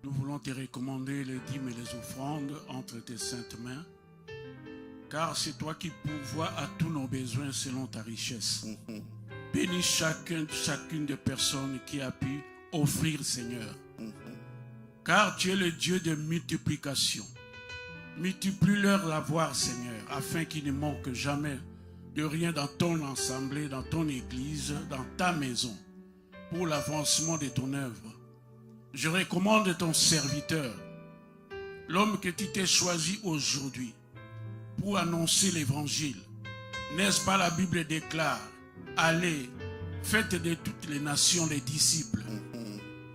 Nous voulons te recommander les dîmes et les offrandes entre tes saintes mains, car c'est toi qui pourvois à tous nos besoins selon ta richesse. Bénis chacune des personnes qui a pu offrir, Seigneur, car tu es le Dieu de multiplication. Multiplie-leur l'avoir, Seigneur, afin qu'ils ne manquent jamais de rien dans ton assemblée, dans ton église, dans ta maison, pour l'avancement de ton œuvre. Je recommande ton serviteur, l'homme que tu t'es choisi aujourd'hui pour annoncer l'évangile. N'est-ce pas, la Bible déclare, allez, faites de toutes les nations les disciples.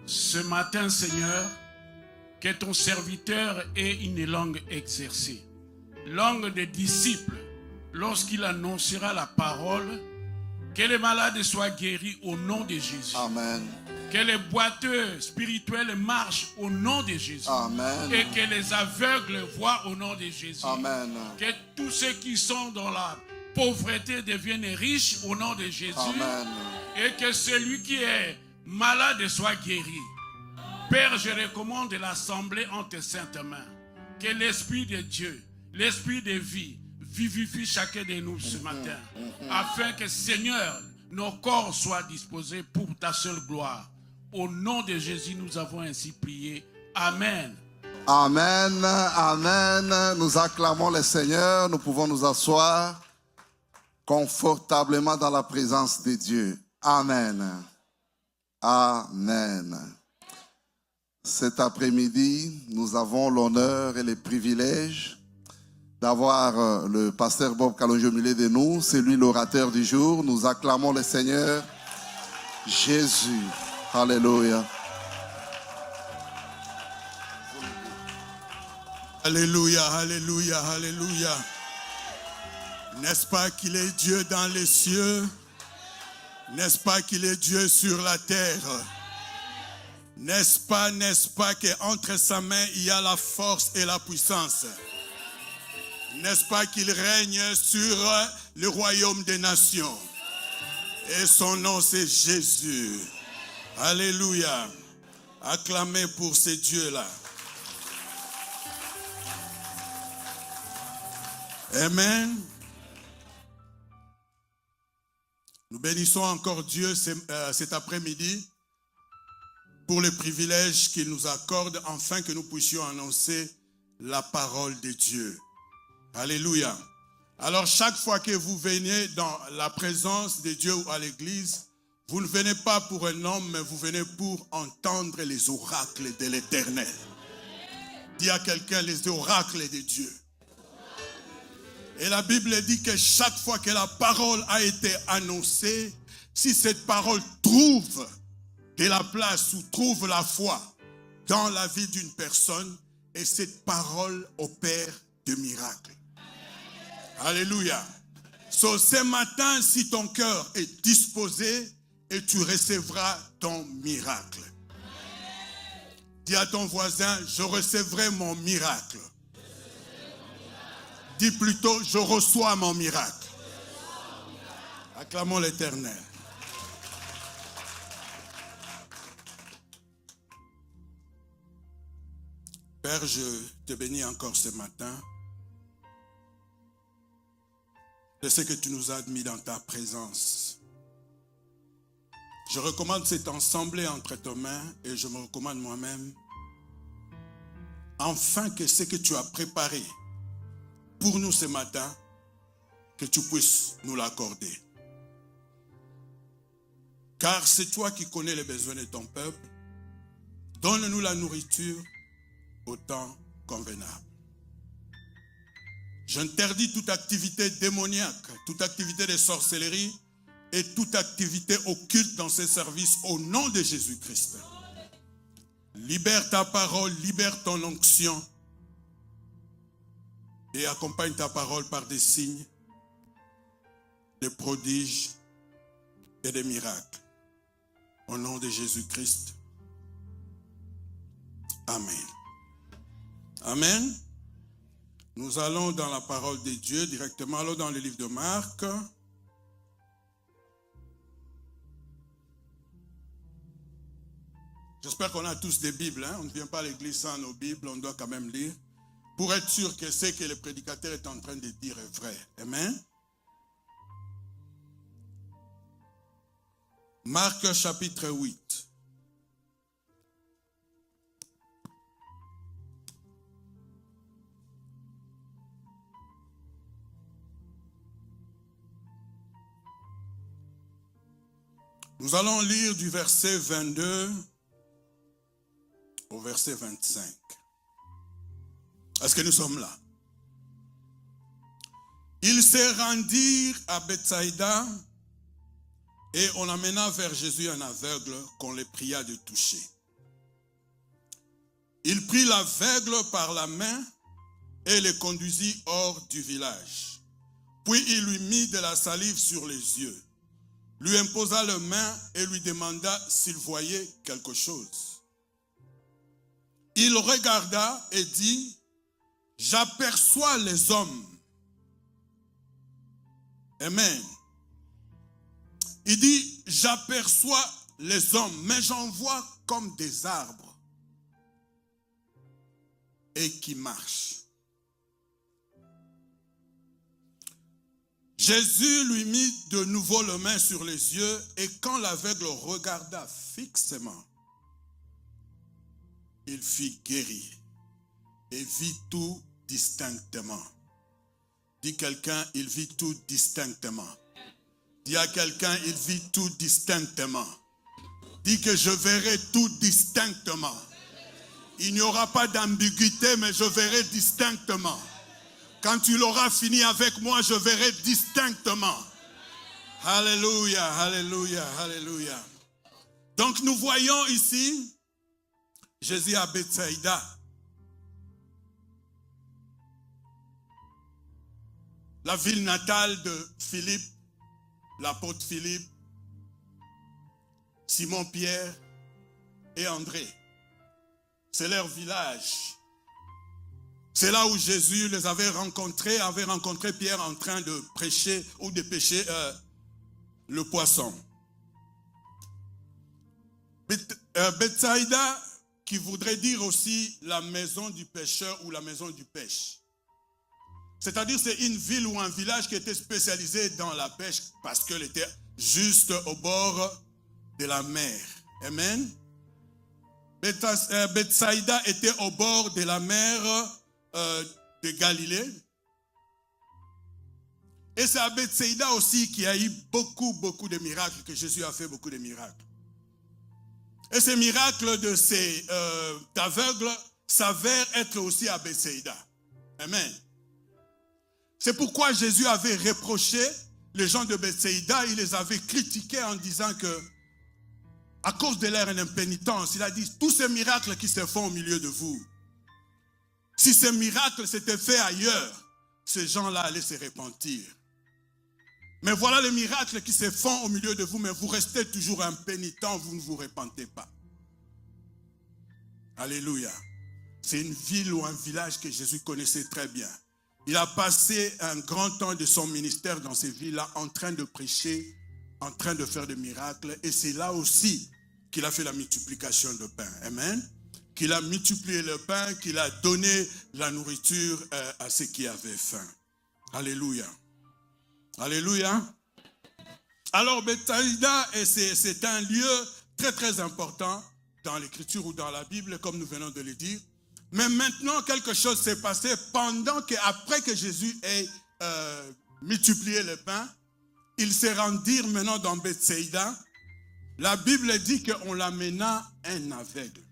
Ce matin, Seigneur, que ton serviteur ait une langue exercée, langue des disciples, lorsqu'il annoncera la parole, que les malades soient guéris au nom de Jésus. Amen. Que les boiteux spirituels marchent au nom de Jésus. Amen. Et que les aveugles voient au nom de Jésus. Amen. Que tous ceux qui sont dans la pauvreté deviennent riches au nom de Jésus. Amen. Et que celui qui est malade soit guéri. Père, je recommande l'assemblée en tes saintes mains. Que l'Esprit de Dieu, l'Esprit de vie, vivifie chacun de nous ce matin. Afin que, Seigneur, nos corps soient disposés pour ta seule gloire. Au nom de Jésus, nous avons ainsi prié. Amen. Amen. Amen. Nous acclamons le Seigneur. Nous pouvons nous asseoir confortablement dans la présence de Dieu. Amen. Amen. Cet après-midi, nous avons l'honneur et le privilège d'avoir le pasteur Bob Kalonji au milieu de nous. C'est lui l'orateur du jour. Nous acclamons le Seigneur Jésus. Alléluia. Alléluia, alléluia, alléluia. N'est-ce pas qu'il est Dieu dans les cieux? N'est-ce pas qu'il est Dieu sur la terre? N'est-ce pas qu'entre sa main, il y a la force et la puissance? N'est-ce pas qu'il règne sur le royaume des nations? Et son nom, c'est Jésus. Alléluia. Acclamez pour ce Dieu-là. Amen. Nous bénissons encore Dieu cet après-midi pour le privilège qu'il nous accorde, afin que nous puissions annoncer la parole de Dieu. Alléluia. Alors chaque fois que vous venez dans la présence de Dieu ou à l'église, vous ne venez pas pour un homme, mais vous venez pour entendre les oracles de l'Éternel. Dis à quelqu'un les oracles de Dieu. Et la Bible dit que chaque fois que la parole a été annoncée, si cette parole trouve de la place ou trouve la foi dans la vie d'une personne, et cette parole opère de miracles. Alléluia. So, ce matin, si ton cœur est disposé, et tu recevras ton miracle. Dis à ton voisin, je recevrai mon miracle. Dis plutôt, je reçois mon miracle. Acclamons l'Éternel. Père, je te bénis encore ce matin. De ce que tu nous as admis dans ta présence. Je recommande cette assemblée entre tes mains et je me recommande moi-même. Afin que ce que tu as préparé pour nous ce matin, que tu puisses nous l'accorder. Car c'est toi qui connais les besoins de ton peuple. Donne-nous la nourriture au temps convenable. J'interdis toute activité démoniaque, toute activité de sorcellerie et toute activité occulte dans ces services au nom de Jésus-Christ. Libère ta parole, libère ton onction et accompagne ta parole par des signes, des prodiges et des miracles. Au nom de Jésus-Christ. Amen. Amen. Nous allons dans la parole de Dieu directement. Allons dans le livre de Marc. J'espère qu'on a tous des Bibles. Hein? On ne vient pas à l'église sans nos Bibles, on doit quand même lire. Pour être sûr que ce que le prédicateur est en train de dire est vrai. Amen. Marc chapitre 8. Nous allons lire du verset 22 au verset 25. Est-ce que nous sommes là? Ils se rendirent à Bethsaïda et on amena vers Jésus un aveugle qu'on les pria de toucher. Il prit l'aveugle par la main et le conduisit hors du village. Puis il lui mit de la salive sur les yeux, lui imposa les mains et lui demanda s'il voyait quelque chose. Il regarda et dit, « J'aperçois les hommes. » Amen. Il dit, « J'aperçois les hommes, mais j'en vois comme des arbres et qui marchent. » Jésus lui mit de nouveau les mains sur les yeux et quand l'aveugle regarda fixement, il fut guéri et vit tout distinctement. Dis quelqu'un, il vit tout distinctement. Dis à quelqu'un, il vit tout distinctement. Dis que je verrai tout distinctement. Il n'y aura pas d'ambiguïté, mais je verrai distinctement. Quand tu l'auras fini avec moi, je verrai distinctement. Alléluia, alléluia, alléluia. Donc nous voyons ici Jésus à Bethsaïda. La ville natale de Philippe, l'apôtre Philippe, Simon-Pierre et André. C'est leur village. C'est là où Jésus les avait rencontré Pierre en train de prêcher ou de pêcher le poisson. Bethsaïda, qui voudrait dire aussi la maison du pêcheur ou la maison du pêche. C'est-à-dire c'est une ville ou un village qui était spécialisé dans la pêche parce qu'elle était juste au bord de la mer. Amen. Bethsaïda était au bord de la mer de Galilée. Et c'est à Bethsaïda aussi qu'il y a eu beaucoup de miracles, que Jésus a fait beaucoup de miracles. Et ces miracles de ces aveugles s'avèrent être aussi à Bethsaïda. Amen. C'est pourquoi Jésus avait reproché les gens de Bethsaïda, il les avait critiqués en disant que, à cause de leur impénitence, il a dit, tous ces miracles qui se font au milieu de vous, si ces miracles s'étaient faits ailleurs, ces gens-là allaient se repentir. Mais voilà les miracles qui se font au milieu de vous, mais vous restez toujours impénitents, vous ne vous repentez pas. Alléluia. C'est une ville ou un village que Jésus connaissait très bien. Il a passé un grand temps de son ministère dans ces villes-là en train de prêcher, en train de faire des miracles. Et c'est là aussi qu'il a fait la multiplication de pain. Amen. Qu'il a multiplié le pain, qu'il a donné la nourriture à ceux qui avaient faim. Alléluia. Alléluia. Alors Bethsaïda, c'est un lieu très important dans l'Écriture ou dans la Bible, comme nous venons de le dire. Mais maintenant, quelque chose s'est passé après que Jésus ait multiplié le pain. Ils se rendirent maintenant dans Bethsaïda. La Bible dit qu'on l'amena un aveugle.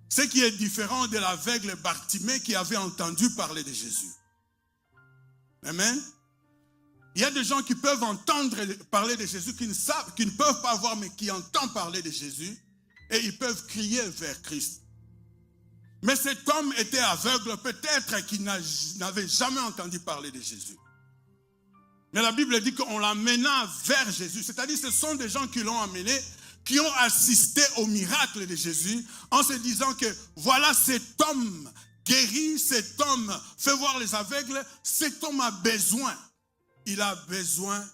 Ce qui est différent de l'aveugle Bartimée qui avait entendu parler de Jésus. Amen. Il y a des gens qui peuvent entendre parler de Jésus, qui ne peuvent pas voir, mais qui entendent parler de Jésus. Et ils peuvent crier vers Christ. Mais cet homme était aveugle, peut-être qu'il n'avait jamais entendu parler de Jésus. Mais la Bible dit qu'on l'amena vers Jésus. C'est-à-dire ce sont des gens qui l'ont amené, qui ont assisté au miracle de Jésus, en se disant que voilà cet homme guéri, cet homme fait voir les aveugles, cet homme a besoin. Il a besoin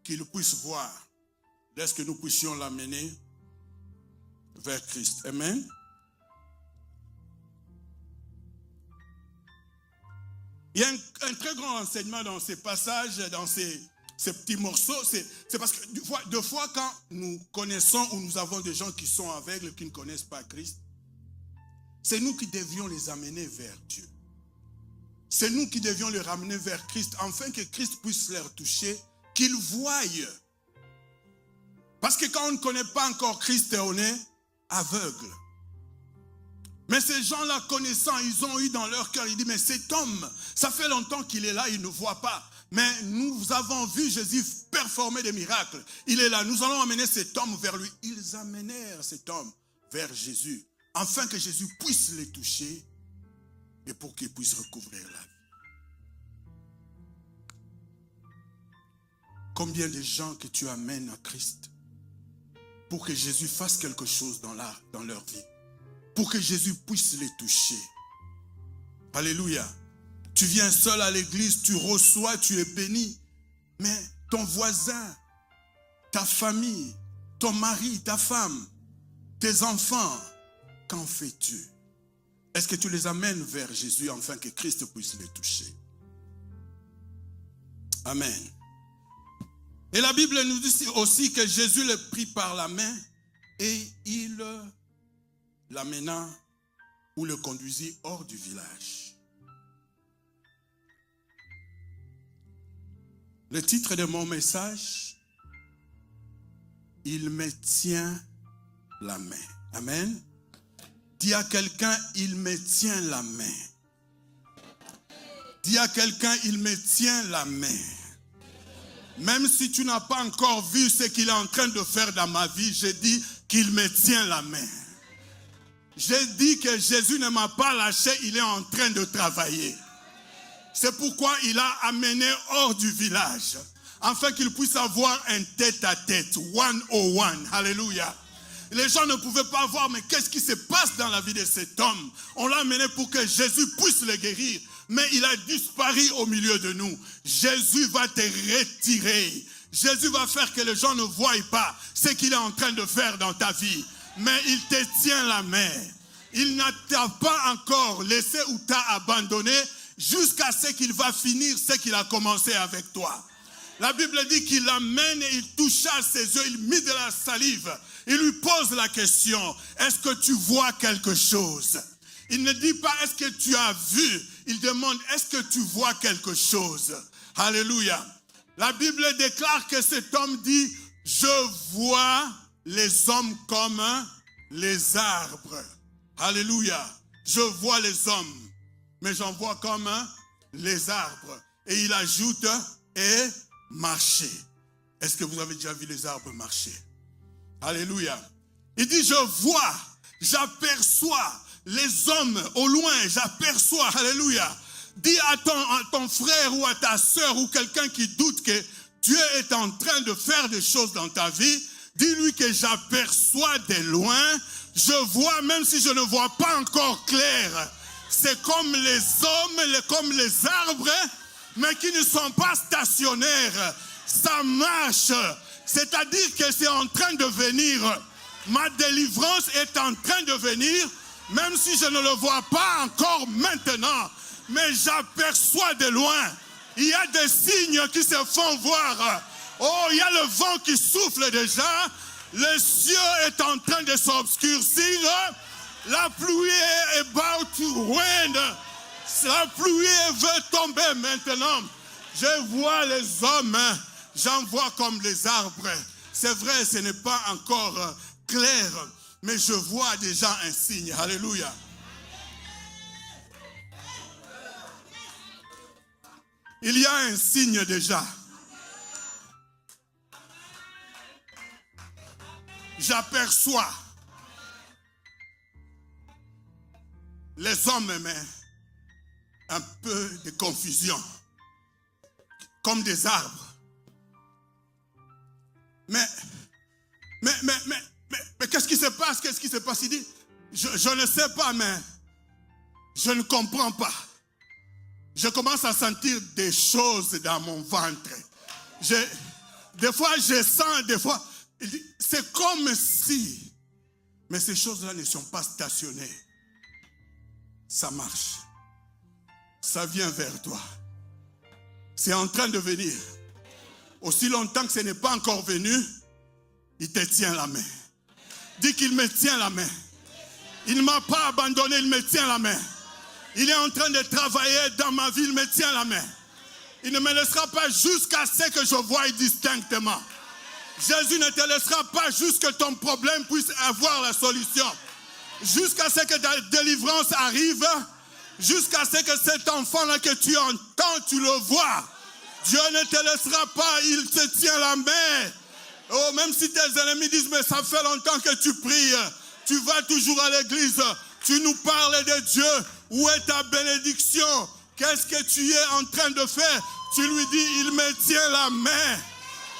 qu'il puisse voir. Laisse que nous puissions l'amener vers Christ. Amen. Il y a un très grand enseignement dans ces passages, dans ces petits morceaux. C'est parce que deux fois quand nous connaissons ou nous avons des gens qui sont aveugles, qui ne connaissent pas Christ, c'est nous qui devions les amener vers Dieu. C'est nous qui devions les ramener vers Christ, afin que Christ puisse les toucher, qu'ils voient. Parce que quand on ne connaît pas encore Christ, on est aveugle. Mais ces gens-là connaissant, ils ont eu dans leur cœur, ils disent, mais cet homme, ça fait longtemps qu'il est là, il ne voit pas. Mais nous avons vu Jésus performer des miracles. Il est là, nous allons amener cet homme vers lui. Ils amenèrent cet homme vers Jésus, afin que Jésus puisse les toucher et pour qu'il puisse recouvrir la vie. Combien de gens que tu amènes à Christ pour que Jésus fasse quelque chose dans leur vie, pour que Jésus puisse les toucher. Alléluia. Tu viens seul à l'église, tu reçois, tu es béni, mais ton voisin, ta famille, ton mari, ta femme, tes enfants, qu'en fais-tu? Est-ce que tu les amènes vers Jésus afin que Christ puisse les toucher? Amen. Et la Bible nous dit aussi que Jésus le prit par la main et il l'amena ou le conduisit hors du village. Le titre de mon message, il me tient la main. Amen. Dis à quelqu'un, il me tient la main. Dis à quelqu'un, il me tient la main. Même si tu n'as pas encore vu ce qu'il est en train de faire dans ma vie, je dis qu'il me tient la main. J'ai dit que Jésus ne m'a pas lâché, il est en train de travailler. C'est pourquoi il a amené hors du village, afin qu'il puisse avoir un tête-à-tête, one-on-one. Alléluia. Les gens ne pouvaient pas voir, mais qu'est-ce qui se passe dans la vie de cet homme? On l'a amené pour que Jésus puisse le guérir, mais il a disparu au milieu de nous. Jésus va te retirer. Jésus va faire que les gens ne voient pas ce qu'il est en train de faire dans ta vie. Mais il te tient la main. Il n'a pas encore laissé ou t'a abandonné jusqu'à ce qu'il va finir ce qu'il a commencé avec toi. La Bible dit qu'il l'amène et il toucha ses yeux, il mit de la salive. Il lui pose la question, est-ce que tu vois quelque chose? Il ne dit pas, est-ce que tu as vu? Il demande, est-ce que tu vois quelque chose? Alléluia. La Bible déclare que cet homme dit, je vois les hommes comme les arbres. Alléluia. Je vois les hommes, mais j'en vois comme les arbres. Et il ajoute, et marcher. Est-ce que vous avez déjà vu les arbres marcher? Alléluia. Il dit, je vois, j'aperçois les hommes au loin, j'aperçois. Alléluia. Dis à ton frère ou à ta soeur ou quelqu'un qui doute que Dieu est en train de faire des choses dans ta vie. Dis-lui que j'aperçois de loin. Je vois même si je ne vois pas encore clair. C'est comme les hommes, comme les arbres, mais qui ne sont pas stationnaires. Ça marche. C'est-à-dire que c'est en train de venir. Ma délivrance est en train de venir, même si je ne le vois pas encore maintenant. Mais j'aperçois de loin. Il y a des signes qui se font voir. Oh, il y a le vent qui souffle déjà. Le ciel est en train de s'obscurcir. La pluie est about to rain. La pluie veut tomber maintenant. Je vois les hommes, j'en vois comme les arbres. C'est vrai, ce n'est pas encore clair, mais je vois déjà un signe. Alléluia. Il y a un signe déjà. J'aperçois les hommes, mais un peu de confusion, comme des arbres. Mais qu'est-ce qui se passe? Qu'est-ce qui se passe? Il dit, je ne sais pas, mais je ne comprends pas. Je commence à sentir des choses dans mon ventre. Des fois, je sens, des fois, Il dit, c'est comme si, mais ces choses-là ne sont pas stationnées. Ça marche. Ça vient vers toi. C'est en train de venir. Aussi longtemps que ce n'est pas encore venu, il te tient la main. Dis qu'il me tient la main. Il ne m'a pas abandonné, il me tient la main. Il est en train de travailler dans ma vie, il me tient la main. Il ne me laissera pas jusqu'à ce que je voie distinctement. Jésus ne te laissera pas jusqu'à ce que ton problème puisse avoir la solution. Jusqu'à ce que ta délivrance arrive. Jusqu'à ce que cet enfant-là que tu entends, tu le vois. Dieu ne te laissera pas, il te tient la main. Oh, même si tes ennemis disent, mais ça fait longtemps que tu pries. Tu vas toujours à l'église. Tu nous parles de Dieu. Où est ta bénédiction? Qu'est-ce que tu es en train de faire? Tu lui dis, il me tient la main.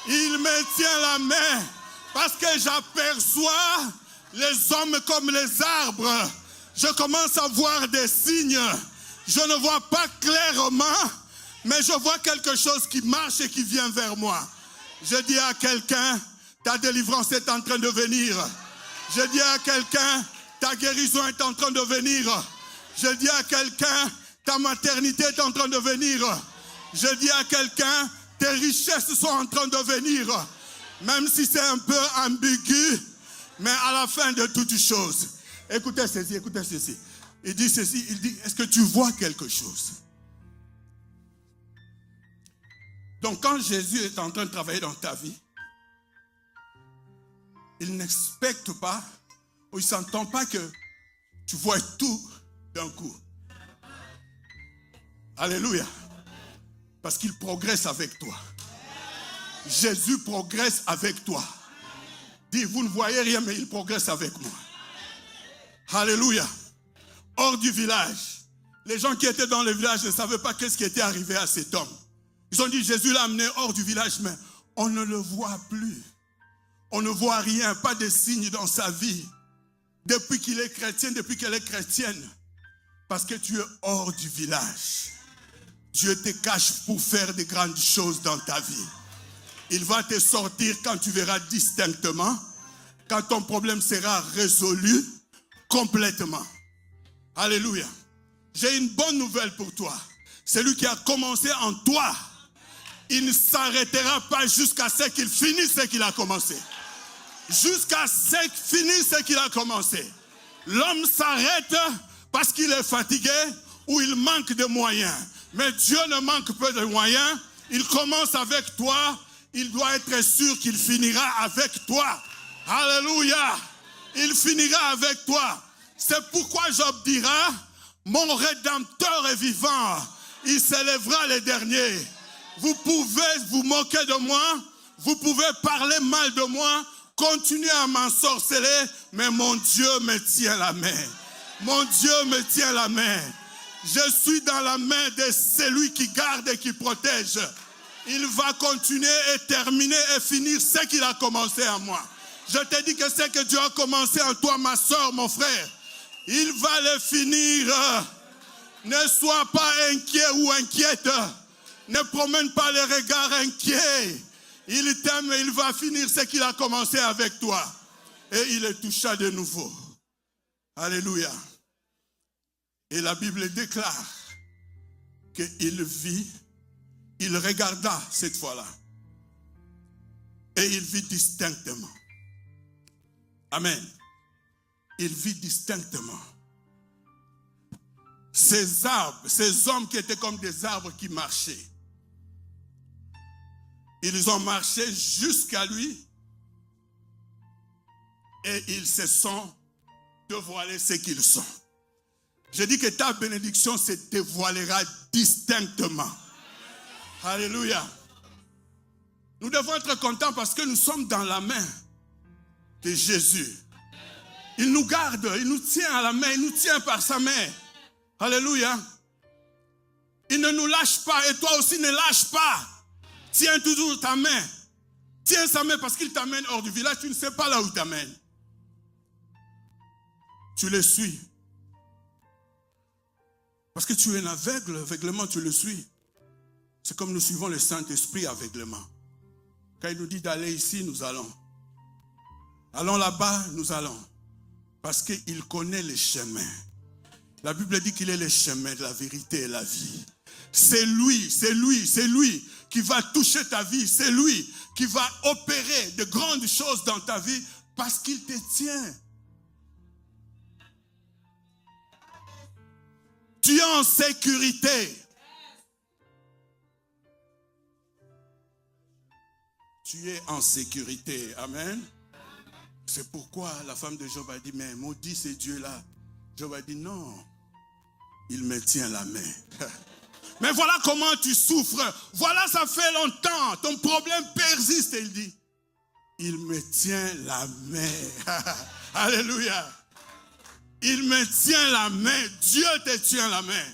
Il me tient la main. Parce que j'aperçois les hommes comme les arbres. Je commence à voir des signes. Je ne vois pas clairement, mais je vois quelque chose qui marche et qui vient vers moi. Je dis à quelqu'un, ta délivrance est en train de venir. Je dis à quelqu'un, ta guérison est en train de venir. Je dis à quelqu'un, ta maternité est en train de venir. Je dis à quelqu'un, tes richesses sont en train de venir. Même si c'est un peu ambigu, mais à la fin de toutes choses. Écoutez ceci, écoutez ceci. Il dit ceci, il dit, est-ce que tu vois quelque chose? Donc quand Jésus est en train de travailler dans ta vie, il n'expecte pas, ou il ne s'entend pas que tu vois tout d'un coup. Alléluia. Parce qu'il progresse avec toi. Jésus progresse avec toi. Dis, vous ne voyez rien, mais il progresse avec moi. Alléluia. Hors du village. Les gens qui étaient dans le village ne savaient pas qu'est-ce qui était arrivé à cet homme. Ils ont dit, Jésus l'a amené hors du village, mais on ne le voit plus. On ne voit rien, pas de signes dans sa vie. Depuis qu'il est chrétien, depuis qu'elle est chrétienne. Parce que tu es hors du village. Dieu te cache pour faire de grandes choses dans ta vie. Il va te sortir quand tu verras distinctement, quand ton problème sera résolu complètement. Alléluia. J'ai une bonne nouvelle pour toi. Celui qui a commencé en toi, il ne s'arrêtera pas jusqu'à ce qu'il finisse ce qu'il a commencé. Jusqu'à ce qu'il finisse ce qu'il a commencé. L'homme s'arrête parce qu'il est fatigué ou il manque de moyens. Mais Dieu ne manque pas de moyens. Il commence avec toi. Il doit être sûr qu'il finira avec toi. Alléluia. Il finira avec toi. C'est pourquoi Job dira, mon Rédempteur est vivant. Il s'élèvera les derniers. Vous pouvez vous moquer de moi. Vous pouvez parler mal de moi. Continuez à m'ensorceler. Mais mon Dieu me tient la main. Mon Dieu me tient la main. Je suis dans la main de celui qui garde et qui protège. Il va continuer et terminer et finir ce qu'il a commencé en moi. Je te dis que ce que Dieu a commencé en toi, ma soeur, mon frère, il va le finir. Ne sois pas inquiet ou inquiète. Ne promène pas les regards inquiets. Il t'aime et il va finir ce qu'il a commencé avec toi. Et il est touché de nouveau. Alléluia. Et la Bible déclare qu'il vit, il regarda cette fois-là. Et il vit distinctement. Amen. Il vit distinctement. Ces arbres, ces hommes qui étaient comme des arbres qui marchaient. Ils ont marché jusqu'à lui. Et ils se sont dévoilés ce qu'ils sont. Je dis que ta bénédiction se dévoilera distinctement. Alléluia. Nous devons être contents parce que nous sommes dans la main de Jésus. Il nous garde, il nous tient à la main, il nous tient par sa main. Alléluia. Il ne nous lâche pas et toi aussi ne lâche pas. Tiens toujours ta main. Tiens sa main parce qu'il t'amène hors du village, tu ne sais pas là où il t'amène. Tu le suis. Parce que tu es un aveugle, aveuglement tu le suis. C'est comme nous suivons le Saint-Esprit aveuglement. Quand il nous dit d'aller ici, nous allons. Allons là-bas, nous allons. Parce qu'il connaît les chemins. La Bible dit qu'il est le chemin de la vérité et la vie. C'est lui qui va toucher ta vie. C'est lui qui va opérer de grandes choses dans ta vie parce qu'il te tient. Tu es en sécurité. Tu es en sécurité. Amen. C'est pourquoi la femme de Job a dit, mais maudit c'est Dieu-là. Job a dit, non, il me tient la main. Mais voilà comment tu souffres. Voilà, ça fait longtemps. Ton problème persiste. Et il dit, il me tient la main. Alléluia. Il me tient la main. Dieu te tient la main.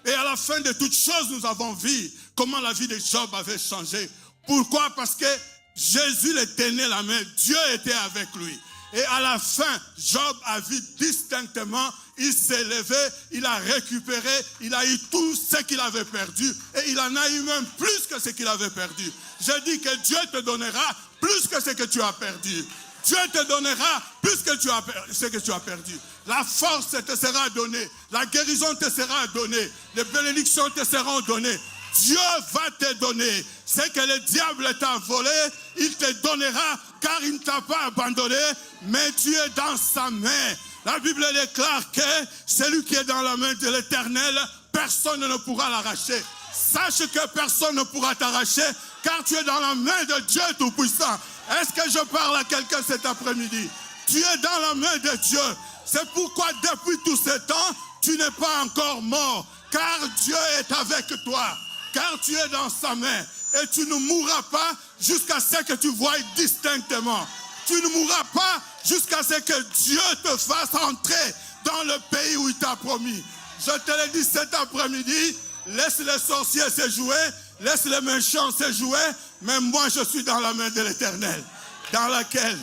Et à la fin de toutes choses, nous avons vu comment la vie de Job avait changé. Pourquoi? Parce que Jésus le tenait la main. Dieu était avec lui. Et à la fin, Job a vu distinctement, il s'est levé, il a récupéré, il a eu tout ce qu'il avait perdu et il en a eu même plus que ce qu'il avait perdu. Je dis que Dieu te donnera plus que ce que tu as perdu. Dieu te donnera plus que ce que tu as perdu. La force te sera donnée, la guérison te sera donnée, les bénédictions te seront données. Dieu va te donner ce que le diable t'a volé, il te donnera car il ne t'a pas abandonné, mais tu es dans sa main. La Bible déclare que celui qui est dans la main de l'Éternel, personne ne pourra l'arracher. Sache que personne ne pourra t'arracher car tu es dans la main de Dieu Tout-Puissant. Est-ce que je parle à quelqu'un cet après-midi? Tu es dans la main de Dieu. C'est pourquoi depuis tout ce temps, tu n'es pas encore mort car Dieu est avec toi. Car tu es dans sa main et tu ne mourras pas jusqu'à ce que tu voies distinctement. Tu ne mourras pas jusqu'à ce que Dieu te fasse entrer dans le pays où il t'a promis. Je te l'ai dit cet après-midi, laisse les sorciers se jouer, laisse les méchants se jouer, mais moi je suis dans la main de l'Éternel, dans laquelle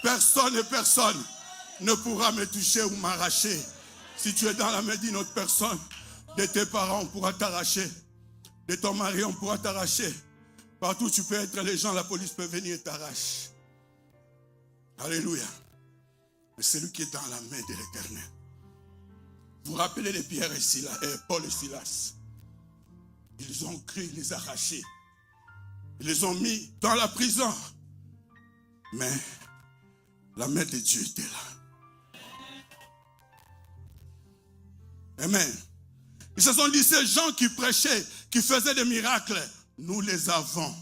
personne et personne ne pourra me toucher ou m'arracher. Si tu es dans la main d'une autre personne, de tes parents, on pourra t'arracher. De ton mari, on pourra t'arracher. Partout où tu peux être, les gens, la police peut venir et t'arracher. Alléluia. Mais celui qui est dans la main de l'Éternel. Vous vous rappelez les Pierre et Paul et Silas. Ils ont cru, ils les arrachés. Ils les ont mis dans la prison. Mais la main de Dieu était là. Amen. Ils se sont dit, ces gens qui prêchaient, qui faisaient des miracles, nous les avons.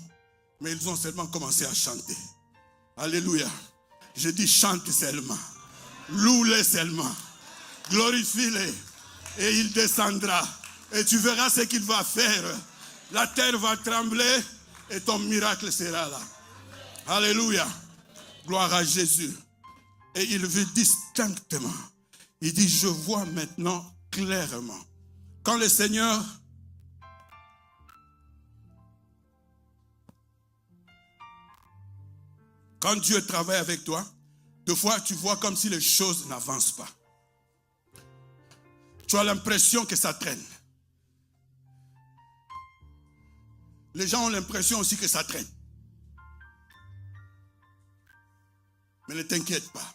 Mais ils ont seulement commencé à chanter. Alléluia. Je dis chante seulement. Loue-les seulement. Glorifie-les. Et il descendra. Et tu verras ce qu'il va faire. La terre va trembler et ton miracle sera là. Alléluia. Gloire à Jésus. Et il vit distinctement. Il dit, je vois maintenant clairement. Quand le Seigneur quand Dieu travaille avec toi, des fois tu vois comme si les choses n'avancent pas. Tu as l'impression que ça traîne. Les gens ont l'impression aussi que ça traîne. Mais ne t'inquiète pas.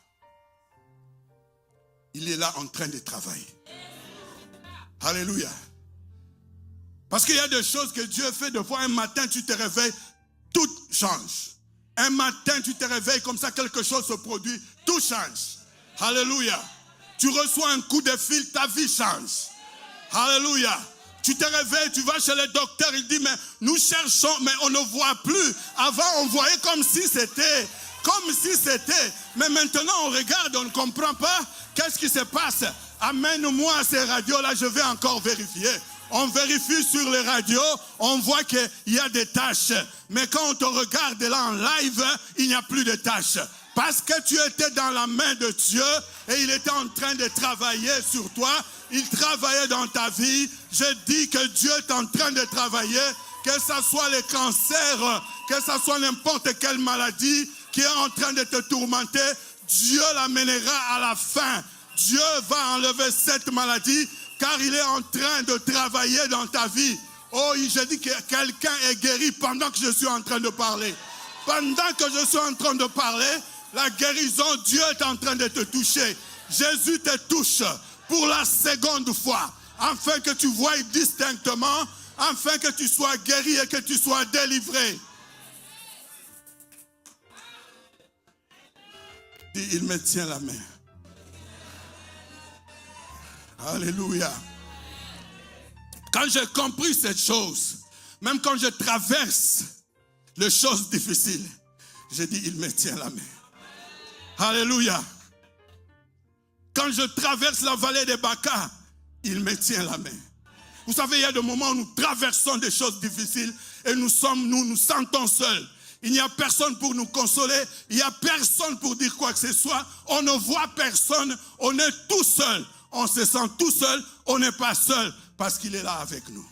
Il est là en train de travailler. Alléluia. Parce qu'il y a des choses que Dieu fait. Des fois, un matin, tu te réveilles, tout change. Un matin, tu te réveilles comme ça, quelque chose se produit, tout change. Alléluia. Tu reçois un coup de fil, ta vie change. Alléluia. Tu te réveilles, tu vas chez le docteur, il dit, mais nous cherchons, mais on ne voit plus. Avant, on voyait comme si c'était. Mais maintenant, on regarde, on ne comprend pas. Qu'est-ce qui se passe? Amène-moi à ces radios-là, je vais encore vérifier. On vérifie sur les radios, on voit qu'il y a des taches. Mais quand on te regarde là en live, il n'y a plus de taches. Parce que tu étais dans la main de Dieu et il était en train de travailler sur toi. Il travaillait dans ta vie. Je dis que Dieu est en train de travailler, que ce soit les cancers, que ce soit n'importe quelle maladie qui est en train de te tourmenter. Dieu l'amènera à la fin. Dieu va enlever cette maladie car il est en train de travailler dans ta vie. Oh, je dis que quelqu'un est guéri pendant que je suis en train de parler. Pendant que je suis en train de parler, La guérison, Dieu est en train de te toucher. Jésus te touche pour la seconde fois, afin que tu voies distinctement, afin que tu sois guéri et que tu sois délivré. Dis, il me tient la main. Alléluia. Quand j'ai compris cette chose, même quand je traverse les choses difficiles, j'ai dit, il me tient la main. Alléluia. Quand je traverse la vallée des Baca, il me tient la main. Vous savez, il y a des moments où nous traversons des choses difficiles et nous sentons seuls. Il n'y a personne pour nous consoler, il n'y a personne pour dire quoi que ce soit. On ne voit personne, on est tout seul. On se sent tout seul, on n'est pas seul parce qu'il est là avec nous.